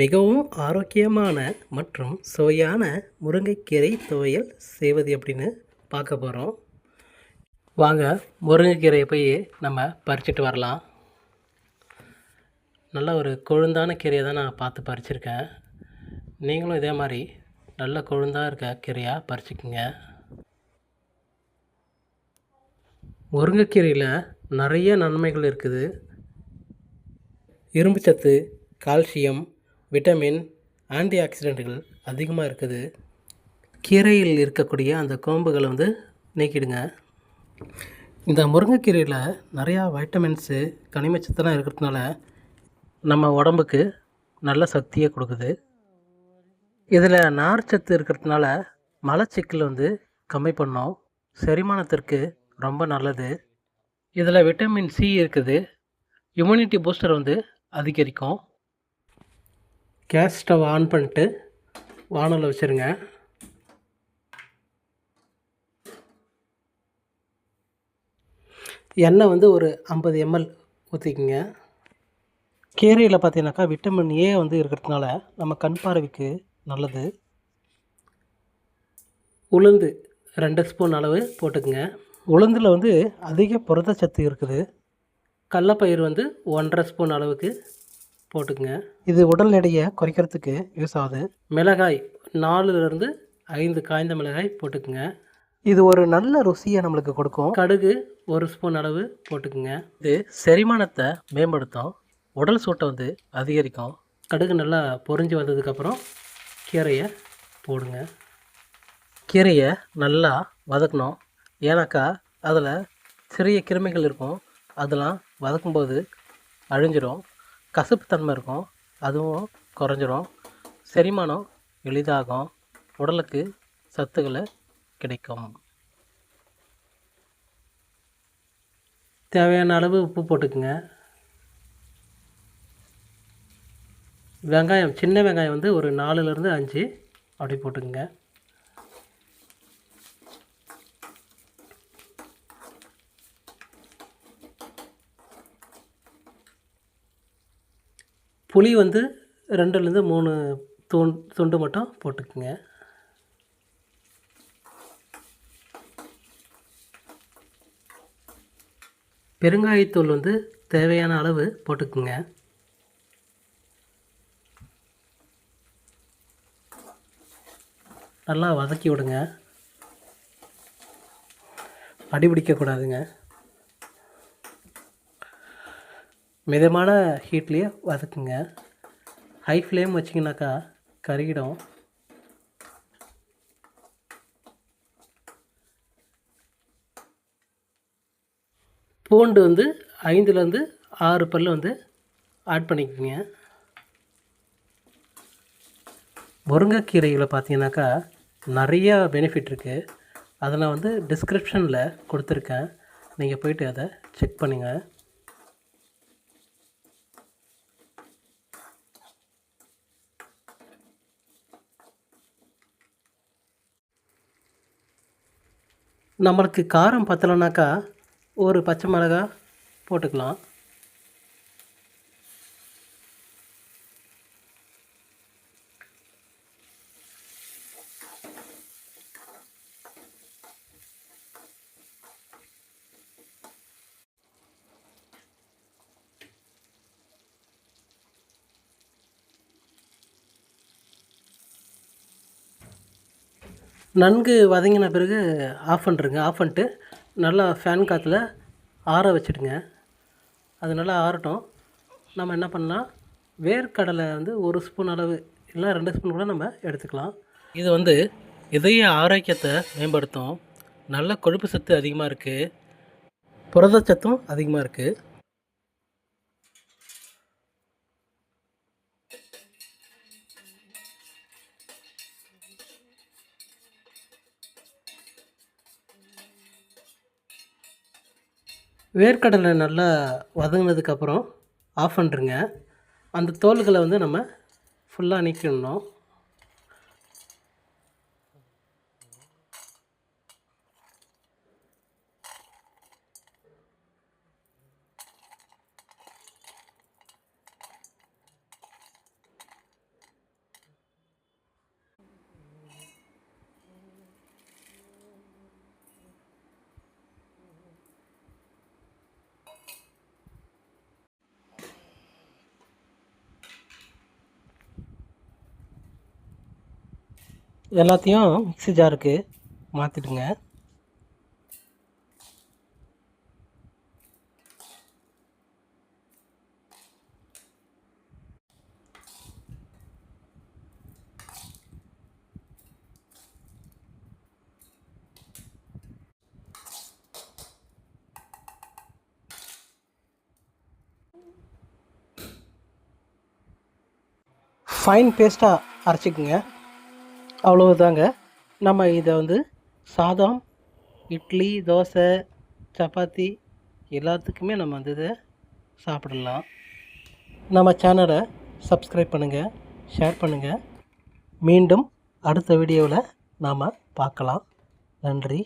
மிகவும் ஆரோக்கியமான மற்றும் சுவையான முருங்கைக்கீரை துவையல் செய்வது எப்படின்னு பார்க்க போகிறோம். வாங்க முருங்கைக்கீரையை போய் நம்ம பறிச்சுட்டு வரலாம். நல்ல ஒரு கொழுந்தான கீரையை தான் நான் பார்த்து பறிச்சிருக்கேன். நீங்களும் இதே மாதிரி நல்ல கொழுந்தாக இருக்க கீரையாக பறிச்சுக்குங்க. முருங்கைக்கீரையில் நிறைய நன்மைகள் இருக்குது. இரும்புச்சத்து, கால்சியம், விட்டமின், ஆன்டி ஆக்சிடென்ட்டுகள் அதிகமாக இருக்குது. கீரையில் இருக்கக்கூடிய அந்த கோம்புகளை நீக்கிடுங்க. இந்த முருங்கைக்கீரையில் நிறையா வைட்டமின்ஸு, கனிமச்சத்தெல்லாம் இருக்கிறதுனால நம்ம உடம்புக்கு நல்ல சக்தியை கொடுக்குது. இதில் நார்ச்சத்து இருக்கிறதுனால மலச்சிக்கல் கம்மி பண்ணும். செரிமானத்திற்கு ரொம்ப நல்லது. இதில் விட்டமின் சி இருக்குது. இம்யூனிட்டி பூஸ்டர் அதிகரிக்கும். கேஸ் ஸ்டவ் ஆன் பண்ணிட்டு வானலில் வச்சுருங்க. எண்ணெய் ஒரு 50 ml ஊற்றிக்குங்க. கீரையில் பார்த்தீங்கன்னாக்கா விட்டமின் ஏ இருக்கிறதுனால நம்ம கண் பார்வைக்கு நல்லது. உளுந்து 2 ஸ்பூன் அளவு போட்டுக்குங்க. உளுந்தில் அதிக புரதச்சத்து இருக்குது. கடலப்பயிறு 1.5 ஸ்பூன் அளவுக்கு போட்டுக்குங்க. இது உடல் எடையை குறைக்கிறதுக்கு யூஸ் ஆகுது. மிளகாய் 4லேருந்து 5 காய்ந்த மிளகாய் போட்டுக்குங்க. இது ஒரு நல்ல ருசியை நம்மளுக்கு கொடுக்கும். கடுகு 1 ஸ்பூன் அளவு போட்டுக்குங்க. இது செரிமானத்தை மேம்படுத்தும். உடல் சூட்டை அதிகரிக்கும். கடுகு நல்லா பொரிஞ்சு வந்ததுக்கப்புறம் கீரையை போடுங்க. கீரையை நல்லா வதக்கணும். ஏன்னாக்கா அதில் சிறிய கிருமிகள் இருக்கும். அதெல்லாம் வதக்கும்போது அழிஞ்சிடும். கசப்புத்தன்மை இருக்கும், அதுவும் குறைஞ்சிரும். செரிமானம் எளிதாகும். உடலுக்கு சத்துக்களை கிடைக்கும். தேவையான அளவு உப்பு போட்டுக்குங்க. வெங்காயம், சின்ன வெங்காயம் ஒரு 4லேருந்து 5 அப்படி போட்டுக்குங்க. புளி 2லேருந்து 3 துண்டு மட்டும் போட்டுக்குங்க. பெருங்காயத்தூள் தேவையான அளவு போட்டுக்குங்க. நல்லா வதக்கி விடுங்க. அடிபிடிக்கக்கூடாதுங்க. மிதமான ஹீட்லேயே வதக்குங்க. ஹை ஃப்ளேம் வச்சிங்கனாக்கா கருகிடும். பூண்டு 5லேருந்து 6 பல் ஆட் பண்ணிக்கோங்க. முருங்கைக்கீரையில் பார்த்தீங்கன்னாக்கா நிறையா பெனிஃபிட் இருக்குது. அதை நான் டிஸ்கிரிப்ஷனில் கொடுத்துருக்கேன். நீங்கள் போய்ட்டு அதை செக் பண்ணுங்கள். நம்மளுக்கு காரம் பத்தலைனாக்கா ஒரு பச்சை மிளகாய் போட்டுக்கலாம். நன்கு வதங்கின பிறகு ஆஃப் பண்ணிருங்க. ஆஃப் பண்ணிட்டு நல்லா ஃபேன் காற்றுல ஆற வச்சுடுங்க. அது நல்லா ஆறட்டும். நம்ம என்ன பண்ணலாம், வேர்க்கடலை 1 ஸ்பூன் அளவு இல்லை 2 ஸ்பூன் கூட நம்ம எடுத்துக்கலாம். இது இதய ஆரோக்கியத்தை மேம்படுத்தும். நல்ல கொழுப்பு சத்து அதிகமாக இருக்குது. புரதச்சத்தும் அதிகமாக இருக்குது. வேர்க்கடலை நல்லா வதங்கினதுக்கப்புறம் ஆஃப் பண்ணிருங்க. அந்த தோல்களை நம்ம ஃபுல்லாக நீக்கிடணும். எல்லாத்தையும் மிக்ஸி ஜாருக்கு மாற்றிடுங்க. ஃபைன் பேஸ்ட்டாக அரைச்சிக்கோங்க. அவ்வளவுதாங்க. நம்ம இதை வந்து சாதம், இட்லி, தோசை, சப்பாத்தி எல்லாத்துக்குமே நம்ம வந்து இதை சாப்பிடலாம். நம்ம சேனலை சப்ஸ்கிரைப் பண்ணுங்கள், ஷேர் பண்ணுங்கள். மீண்டும் அடுத்த வீடியோவில் நாம் பார்க்கலாம். நன்றி.